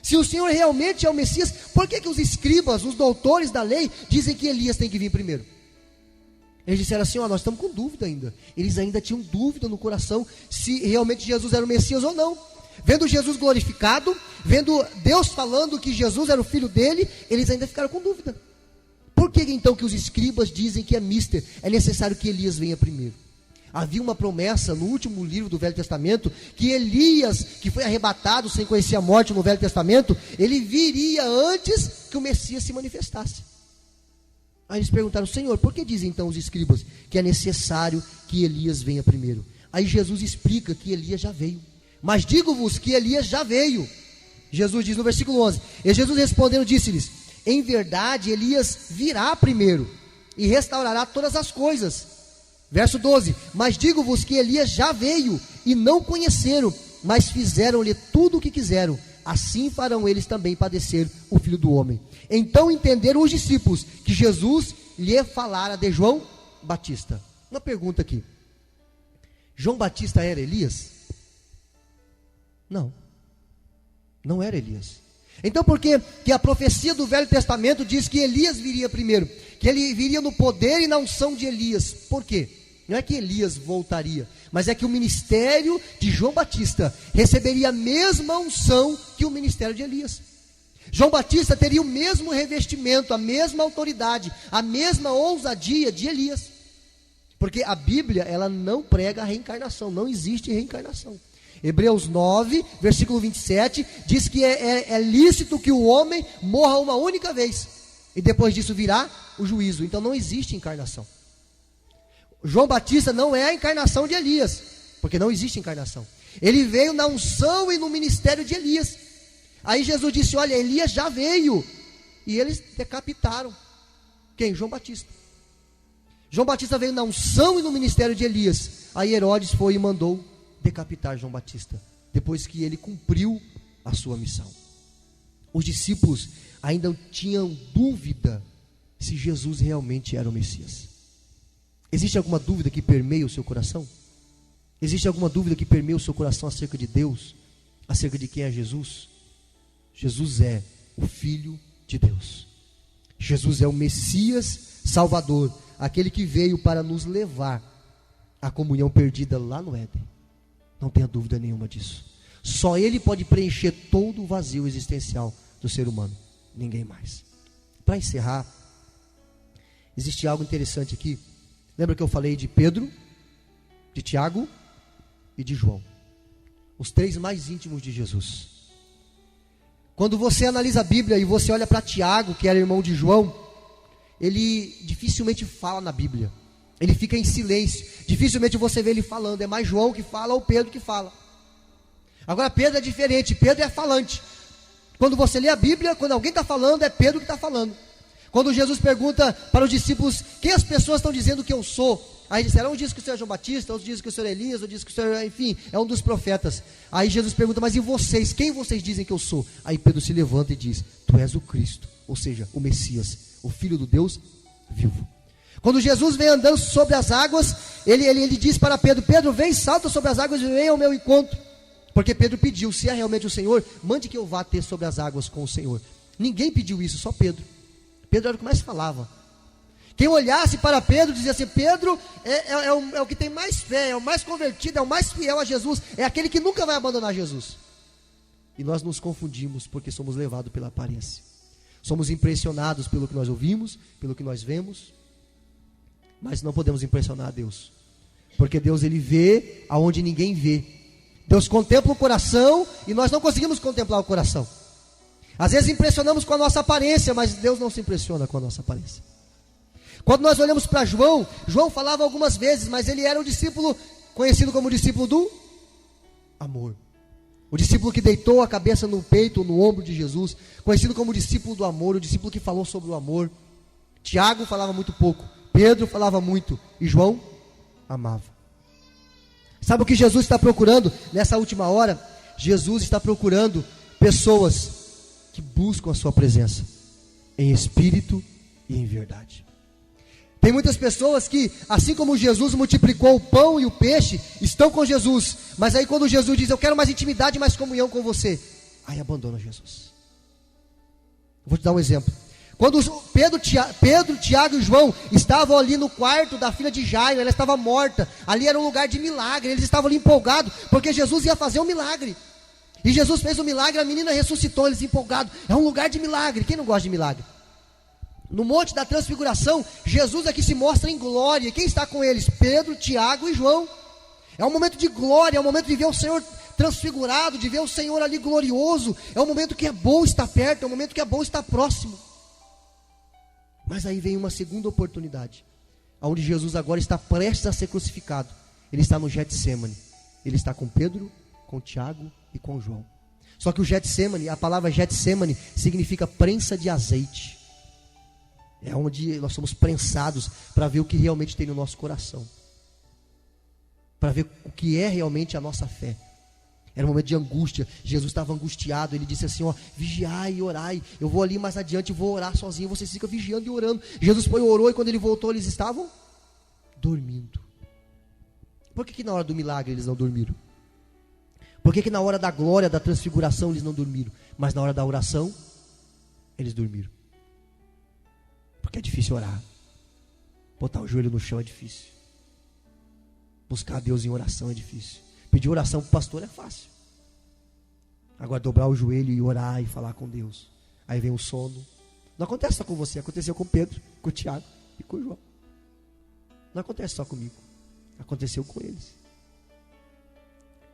Se o Senhor realmente é o Messias, por que os escribas, os doutores da lei, dizem que Elias tem que vir primeiro? Eles disseram assim, nós estamos com dúvida ainda. Eles ainda tinham dúvida no coração se realmente Jesus era o Messias ou não. Vendo Jesus glorificado, vendo Deus falando que Jesus era o filho dele, eles ainda ficaram com dúvida. Por que então que os escribas dizem que é necessário que Elias venha primeiro? Havia uma promessa no último livro do Velho Testamento, que Elias, que foi arrebatado sem conhecer a morte no Velho Testamento, ele viria antes que o Messias se manifestasse. Aí eles perguntaram, Senhor, por que dizem então os escribas que é necessário que Elias venha primeiro? Aí Jesus explica que Elias já veio. Mas digo-vos que Elias já veio. Jesus diz no versículo 11, e Jesus respondendo disse-lhes, em verdade Elias virá primeiro e restaurará todas as coisas. Verso 12, mas digo-vos que Elias já veio e não conheceram, mas fizeram-lhe tudo o que quiseram. Assim farão eles também padecer o Filho do Homem. Então entenderam os discípulos que Jesus lhe falara de João Batista. Uma pergunta aqui. João Batista era Elias? Não. Não era Elias. Então por que a profecia do Velho Testamento diz que Elias viria primeiro? Que ele viria no poder e na unção de Elias. Por quê? Não é que Elias voltaria, mas é que o ministério de João Batista receberia a mesma unção que o ministério de Elias. João Batista teria o mesmo revestimento, a mesma autoridade, a mesma ousadia de Elias. Porque a Bíblia, ela não prega a reencarnação, não existe reencarnação. Hebreus 9, versículo 27, diz que é lícito que o homem morra uma única vez, e depois disso virá o juízo. Então não existe encarnação. João Batista não é a encarnação de Elias, porque não existe encarnação. Ele veio na unção e no ministério de Elias. Aí Jesus disse, olha, Elias já veio, e eles decapitaram. Quem? João Batista. João Batista veio na unção e no ministério de Elias. Aí Herodes foi e mandou decapitar João Batista, depois que ele cumpriu a sua missão. Os discípulos ainda tinham dúvida se Jesus realmente era o Messias. Existe alguma dúvida que permeia o seu coração? Existe alguma dúvida que permeia o seu coração acerca de Deus? acerca de quem é Jesus? Jesus é o Filho de Deus. Jesus é o Messias Salvador, aquele que veio para nos levar à comunhão perdida lá no Éden. Não tenha dúvida nenhuma disso. Só Ele pode preencher todo o vazio existencial do ser humano, ninguém mais. Para encerrar, existe algo interessante aqui. Lembra que eu falei de Pedro, de Tiago e de João, os três mais íntimos de Jesus. Quando você analisa a Bíblia e você olha para Tiago, que era irmão de João, ele dificilmente fala na Bíblia, ele fica em silêncio, dificilmente você vê ele falando, é mais João que fala ou Pedro que fala. Agora Pedro é diferente, Pedro é falante. Quando você lê a Bíblia, quando alguém está falando, é Pedro que está falando. Quando Jesus pergunta para os discípulos, quem as pessoas estão dizendo que eu sou? Aí disseram, uns dizem que o senhor é João Batista, outros dizem que o senhor é Elias, outros dizem que o senhor, enfim, é um dos profetas. Aí Jesus pergunta, mas e vocês? Quem vocês dizem que eu sou? Aí Pedro se levanta e diz, tu és o Cristo, ou seja, o Messias, o Filho do Deus vivo. Quando Jesus vem andando sobre as águas, ele diz para Pedro, Pedro, vem, salta sobre as águas e vem ao meu encontro. Porque Pedro pediu, se é realmente o Senhor, mande que eu vá ter sobre as águas com o Senhor. Ninguém pediu isso, só Pedro. Pedro era o que mais falava. Quem olhasse para Pedro dizia assim, Pedro é o que tem mais fé, é o mais convertido, é o mais fiel a Jesus, é aquele que nunca vai abandonar Jesus. E nós nos confundimos porque somos levados pela aparência. Somos impressionados pelo que nós ouvimos, pelo que nós vemos, mas não podemos impressionar a Deus. Porque Deus, Ele vê aonde ninguém vê. Deus contempla o coração e nós não conseguimos contemplar o coração. Às vezes impressionamos com a nossa aparência, mas Deus não se impressiona com a nossa aparência. Quando nós olhamos para João, João falava algumas vezes, mas ele era o discípulo, conhecido como discípulo do amor. O discípulo que deitou a cabeça no peito, no ombro de Jesus, conhecido como discípulo do amor, o discípulo que falou sobre o amor. Tiago falava muito pouco, Pedro falava muito, e João amava. Sabe o que Jesus está procurando nessa última hora? Jesus está procurando pessoas que buscam a sua presença, em espírito e em verdade. Tem muitas pessoas que, assim como Jesus multiplicou o pão e o peixe, estão com Jesus, mas aí quando Jesus diz, eu quero mais intimidade, mais comunhão com você, aí abandona Jesus. Vou te dar um exemplo. Quando Pedro, Tiago e João estavam ali no quarto da filha de Jairo, ela estava morta, ali era um lugar de milagre, eles estavam ali empolgados, porque Jesus ia fazer um milagre, e Jesus fez um milagre, a menina ressuscitou, eles empolgados, é um lugar de milagre, quem não gosta de milagre? No Monte da Transfiguração, Jesus aqui se mostra em glória. Quem está com eles? Pedro, Tiago e João. É um momento de glória, é um momento de ver o Senhor transfigurado, de ver o Senhor ali glorioso. É um momento que é bom estar perto, é um momento que é bom estar próximo. Mas aí vem uma segunda oportunidade, onde Jesus agora está prestes a ser crucificado. Ele está no Getsemane. Ele está com Pedro, com Tiago e com João. Só que o Getsemane, a palavra Getsemane significa prensa de azeite. É onde nós somos prensados para ver o que realmente tem no nosso coração, para ver o que é realmente a nossa fé. Era um momento de angústia, Jesus estava angustiado, ele disse assim, vigiai e orai, eu vou ali mais adiante, vou orar sozinho, vocês ficam vigiando e orando. Jesus foi e orou, e quando ele voltou eles estavam dormindo. Por que na hora do milagre eles não dormiram? Por que na hora da glória, da transfiguração eles não dormiram? Mas na hora da oração, eles dormiram. Porque é difícil orar. Botar o joelho no chão é difícil. Buscar a Deus em oração é difícil. Pedir oração para o pastor é fácil. Agora dobrar o joelho e orar e falar com Deus, aí vem o sono. Não acontece só com você, aconteceu com Pedro, com Tiago e com João. Não acontece só comigo, aconteceu com eles.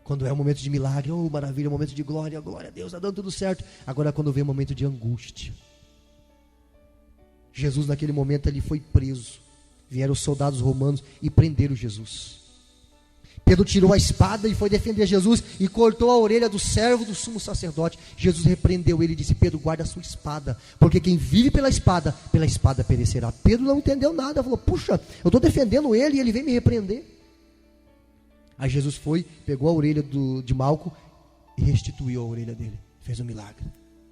Quando é um momento de milagre, maravilha, um momento de glória a Deus, está dando tudo certo. Agora quando vem um momento de angústia, Jesus naquele momento ali foi preso. Vieram os soldados romanos e prenderam Jesus. Pedro tirou a espada e foi defender Jesus e cortou a orelha do servo do sumo sacerdote. Jesus repreendeu ele e disse, Pedro, guarda a sua espada, porque quem vive pela espada perecerá. Pedro não entendeu nada, falou, puxa, eu estou defendendo ele e ele vem me repreender. Aí Jesus foi, pegou a orelha de Malco e restituiu a orelha dele, fez um milagre.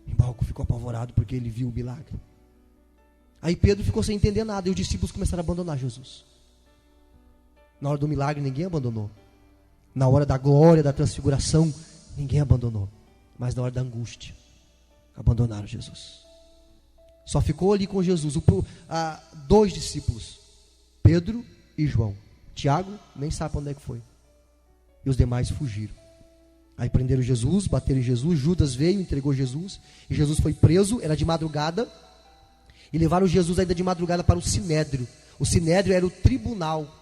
E Malco ficou apavorado porque ele viu o milagre. Aí Pedro ficou sem entender nada e os discípulos começaram a abandonar Jesus. Na hora do milagre ninguém abandonou. Na hora da glória, da transfiguração, ninguém abandonou. Mas na hora da angústia, abandonaram Jesus. Só ficou ali com Jesus dois discípulos, Pedro e João. Tiago nem sabe para onde é que foi. E os demais fugiram. Aí prenderam Jesus, bateram em Jesus. Judas veio, entregou Jesus. E Jesus foi preso, era de madrugada. E levaram Jesus ainda de madrugada para o Sinédrio. O Sinédrio era o tribunal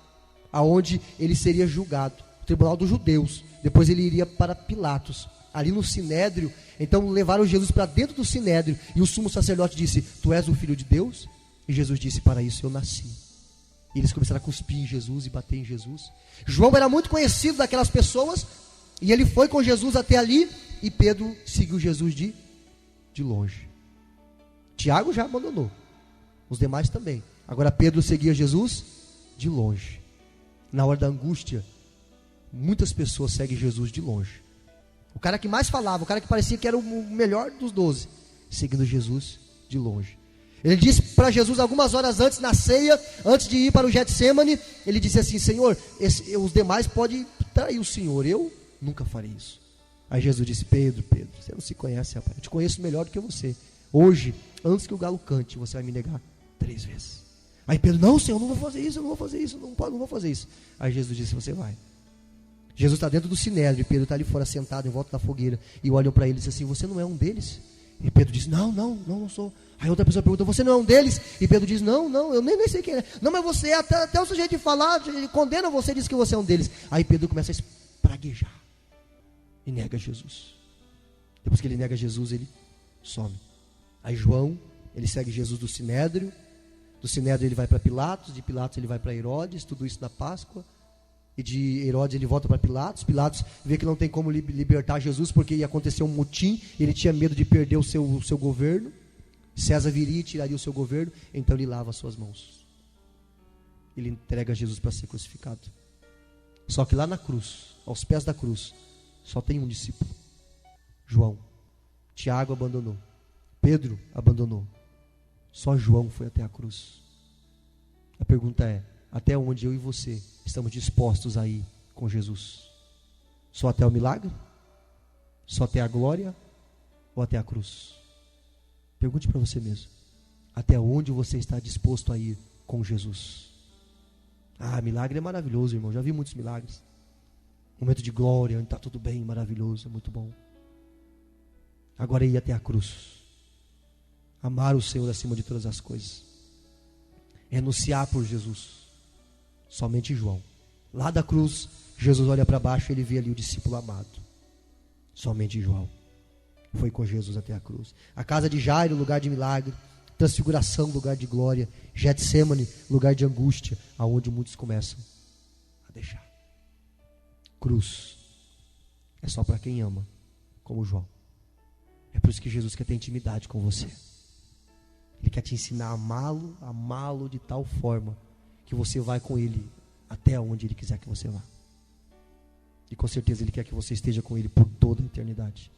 aonde ele seria julgado. O tribunal dos judeus. Depois ele iria para Pilatos. Ali no Sinédrio, então levaram Jesus para dentro do Sinédrio. E o sumo sacerdote disse: tu és o Filho de Deus? E Jesus disse: para isso eu nasci. E eles começaram a cuspir em Jesus e bater em Jesus. João era muito conhecido daquelas pessoas. E ele foi com Jesus até ali. E Pedro seguiu Jesus de longe. Tiago já abandonou. Os demais também. Agora Pedro seguia Jesus de longe. Na hora da angústia, muitas pessoas seguem Jesus de longe. O cara que mais falava, o cara que parecia que era o melhor dos 12, seguindo Jesus de longe. Ele disse para Jesus algumas horas antes, na ceia, antes de ir para o Getsemane, ele disse assim: Senhor, os demais podem trair o Senhor, eu nunca farei isso. Aí Jesus disse: Pedro, você não se conhece, rapaz, eu te conheço melhor do que você. Hoje, antes que o galo cante, você vai me negar 3 vezes. Aí Pedro: não, Senhor, não vou fazer isso, não vou fazer isso. Aí Jesus disse: você vai. Jesus está dentro do Sinédrio, e Pedro está ali fora sentado em volta da fogueira, e olham para ele e dizem assim: você não é um deles? E Pedro diz: não sou. Aí outra pessoa pergunta: você não é um deles? E Pedro diz: não, eu nem sei quem é. Não, mas você é, até o sujeito de falar, ele condena você, diz que você é um deles. Aí Pedro começa a espraguejar e nega Jesus. Depois que ele nega Jesus, ele some. Aí João, ele segue Jesus do Sinédrio ele vai para Pilatos, de Pilatos ele vai para Herodes, tudo isso na Páscoa. E de Herodes ele volta para Pilatos. Pilatos vê que não tem como libertar Jesus, porque ia acontecer um motim, ele tinha medo de perder o seu governo. César viria e tiraria o seu governo, então ele lava as suas mãos. Ele entrega Jesus para ser crucificado. Só que lá na cruz, aos pés da cruz, só tem um discípulo: João. Tiago abandonou, Pedro abandonou, só João foi até a cruz. A pergunta é: até onde eu e você estamos dispostos a ir com Jesus? Só até o milagre? Só até a glória? Ou até a cruz? Pergunte para você mesmo: até onde você está disposto a ir com Jesus? Milagre é maravilhoso, irmão, já vi muitos milagres. Momento de glória, onde está tudo bem, maravilhoso, é muito bom. Agora é ir até a cruz. Amar o Senhor acima de todas as coisas. Renunciar por Jesus. Somente João. Lá da cruz, Jesus olha para baixo e ele vê ali o discípulo amado. Somente João foi com Jesus até a cruz. A casa de Jairo, lugar de milagre. Transfiguração, lugar de glória. Getsemane, lugar de angústia, aonde muitos começam a deixar. Cruz é só para quem ama, como João. É por isso que Jesus quer ter intimidade com você. Ele quer te ensinar a amá-lo de tal forma que você vai com Ele até onde Ele quiser que você vá. E com certeza Ele quer que você esteja com Ele por toda a eternidade.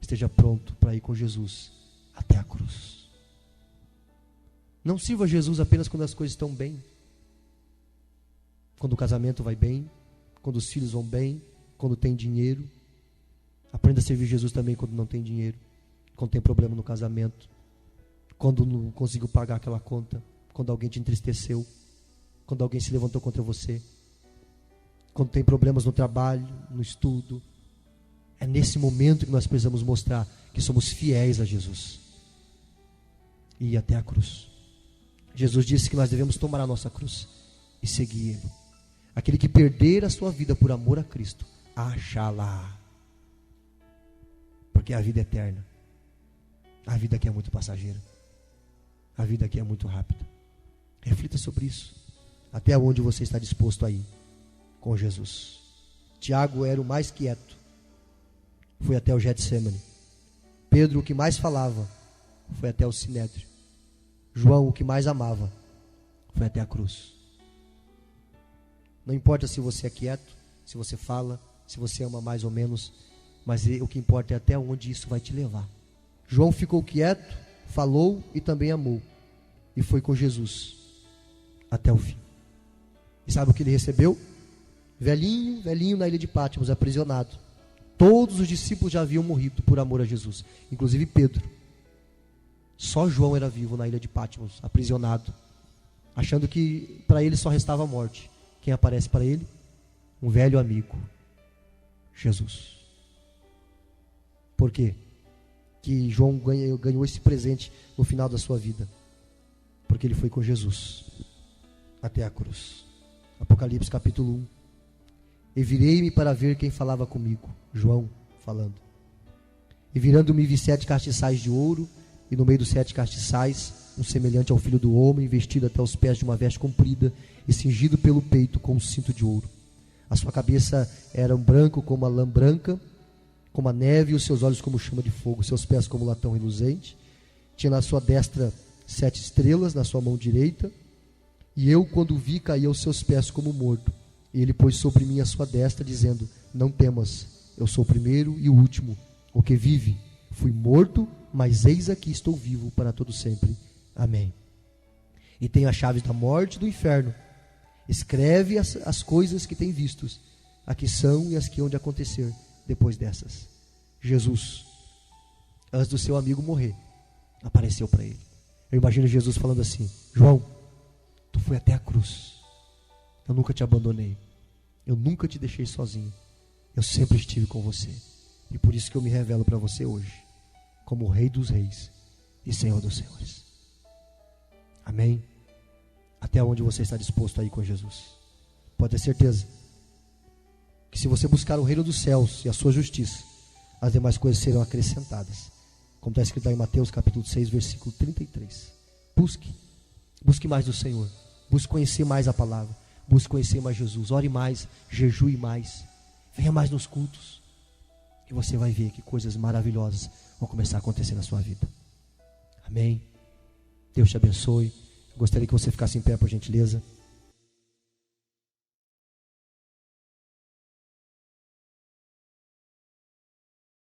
Esteja pronto para ir com Jesus até a cruz. Não sirva Jesus apenas quando as coisas estão bem. Quando o casamento vai bem, quando os filhos vão bem, quando tem dinheiro. Aprenda a servir Jesus também quando não tem dinheiro, quando tem problema no casamento, quando não conseguiu pagar aquela conta, quando alguém te entristeceu, quando alguém se levantou contra você, quando tem problemas no trabalho, no estudo. É nesse momento que nós precisamos mostrar que somos fiéis a Jesus e ir até a cruz. Jesus disse que nós devemos tomar a nossa cruz e seguir Ele. Aquele que perder a sua vida por amor a Cristo, achará. Porque a vida é eterna. A vida aqui é muito passageira. A vida aqui é muito rápida. Reflita sobre isso. Até onde você está disposto a ir com Jesus. Tiago era o mais quieto. Foi até o Getsemane. Pedro, o que mais falava, foi até o Sinédrio. João, o que mais amava, foi até a cruz. Não importa se você é quieto, se você fala, se você ama mais ou menos, mas o que importa é até onde isso vai te levar. João ficou quieto, falou e também amou. E foi com Jesus até o fim. E sabe o que ele recebeu? Velhinho na ilha de Patmos, aprisionado. Todos os discípulos já haviam morrido por amor a Jesus, inclusive Pedro. Só João era vivo na ilha de Patmos, aprisionado, achando que para ele só restava a morte. Quem aparece para ele? Um velho amigo, Jesus. Por quê que João ganhou esse presente no final da sua vida? Porque ele foi com Jesus até a cruz. Apocalipse capítulo 1. E virei-me para ver quem falava comigo. João falando. E virando-me vi 7 castiçais de ouro, e no meio dos 7 castiçais, um semelhante ao filho do homem, vestido até os pés de uma veste comprida, e cingido pelo peito com um cinto de ouro. A sua cabeça era branco como a lã branca, como a neve, e os seus olhos como chama de fogo, seus pés como latão reluzente. Tinha na sua destra 7 estrelas, na sua mão direita. E eu, quando o vi, caí aos seus pés como morto. E ele pôs sobre mim a sua destra, dizendo: não temas, eu sou o primeiro e o último, o que vive. Fui morto, mas eis aqui estou vivo para todo sempre. Amém. E tenho as chaves da morte e do inferno. Escreve as coisas que tem vistos, as que são e as que hão de acontecer depois dessas. Jesus, antes do seu amigo morrer, apareceu para ele. Eu imagino Jesus falando assim: João, tu foi até a cruz, eu nunca te abandonei, eu nunca te deixei sozinho, eu sempre estive com você, e por isso que eu me revelo para você hoje, como o Rei dos Reis e Senhor dos Senhores. Amém? Até onde você está disposto a ir com Jesus? Pode ter certeza que se você buscar o reino dos céus e a sua justiça, as demais coisas serão acrescentadas, como está escrito em Mateus capítulo 6, versículo 33. Busque mais do Senhor, busque conhecer mais a palavra, busque conhecer mais Jesus, ore mais, jejue mais, venha mais nos cultos, e você vai ver que coisas maravilhosas vão começar a acontecer na sua vida. Amém? Deus te abençoe. Gostaria que você ficasse em pé, por gentileza.